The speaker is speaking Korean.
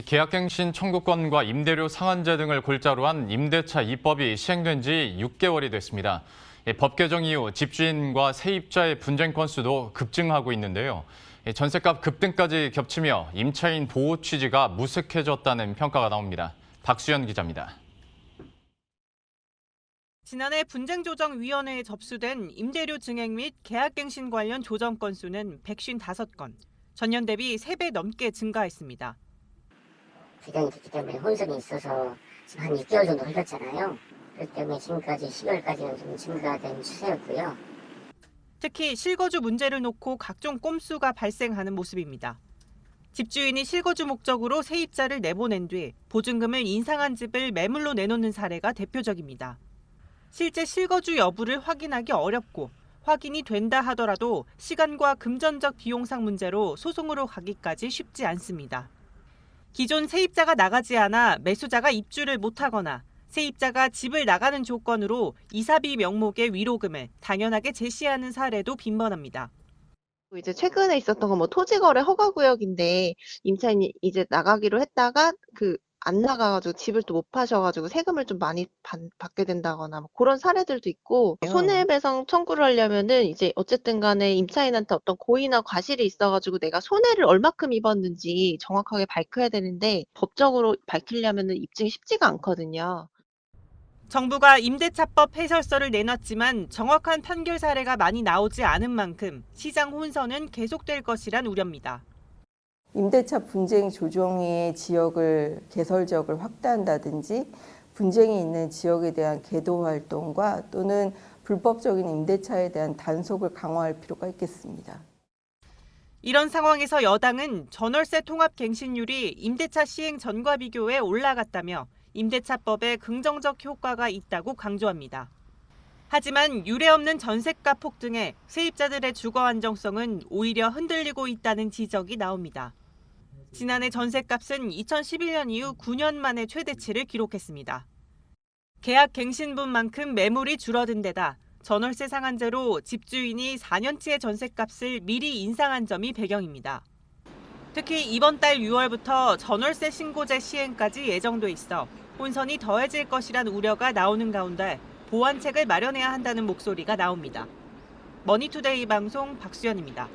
계약갱신 청구권과 임대료 상한제 등을 골자로 한 임대차 입법이 시행된 지 6개월이 됐습니다. 법 개정 이후 집주인과 세입자의 분쟁 건수도 급증하고 있는데요. 전셋값 급등까지 겹치며 임차인 보호 취지가 무색해졌다는 평가가 나옵니다. 박수연 기자입니다. 지난해 분쟁조정위원회에 접수된 임대료 증액 및 계약갱신 관련 조정 건수는 155건, 전년 대비 3배 넘게 증가했습니다. 규정이 됐기 때문에 혼선이 있어서 지금 한 6개월 정도 흘렀잖아요. 그렇기 때문에 지금까지 10월까지는 좀 증가된 추세였고요. 특히 실거주 문제를 놓고 각종 꼼수가 발생하는 모습입니다. 집주인이 실거주 목적으로 세입자를 내보낸 뒤 보증금을 인상한 집을 매물로 내놓는 사례가 대표적입니다. 실제 실거주 여부를 확인하기 어렵고 확인이 된다 하더라도 시간과 금전적 비용상 문제로 소송으로 가기까지 쉽지 않습니다. 기존 세입자가 나가지 않아 매수자가 입주를 못하거나 세입자가 집을 나가는 조건으로 이사비 명목의 위로금을 당연하게 제시하는 사례도 빈번합니다. 이제 최근에 있었던 건 뭐 토지거래 허가구역인데 임차인이 이제 나가기로 했다가 안 나가가지고 집을 또 못 파셔가지고 세금을 좀 많이 받게 된다거나 뭐 그런 사례들도 있고, 손해배상 청구를 하려면은 이제 어쨌든 간에 임차인한테 어떤 고의나 과실이 있어가지고 내가 손해를 얼마큼 입었는지 정확하게 밝혀야 되는데 법적으로 밝히려면은 입증이 쉽지가 않거든요. 정부가 임대차법 해설서를 내놨지만 정확한 판결 사례가 많이 나오지 않은 만큼 시장 혼선은 계속될 것이란 우려입니다. 임대차 분쟁 조정의 지역을 개설 지역을 확대한다든지 분쟁이 있는 지역에 대한 계도 활동과 또는 불법적인 임대차에 대한 단속을 강화할 필요가 있겠습니다. 이런 상황에서 여당은 전월세 통합 갱신율이 임대차 시행 전과 비교해 올라갔다며 임대차법에 긍정적 효과가 있다고 강조합니다. 하지만 유례없는 전셋값 폭등에 세입자들의 주거 안정성은 오히려 흔들리고 있다는 지적이 나옵니다. 지난해 전셋값은 2011년 이후 9년 만에 최대치를 기록했습니다. 계약 갱신분만큼 매물이 줄어든 데다 전월세 상한제로 집주인이 4년치의 전셋값을 미리 인상한 점이 배경입니다. 특히 이번 달 6월부터 전월세 신고제 시행까지 예정돼 있어 혼선이 더해질 것이란 우려가 나오는 가운데 보완책을 마련해야 한다는 목소리가 나옵니다. 머니투데이 방송 박수연입니다.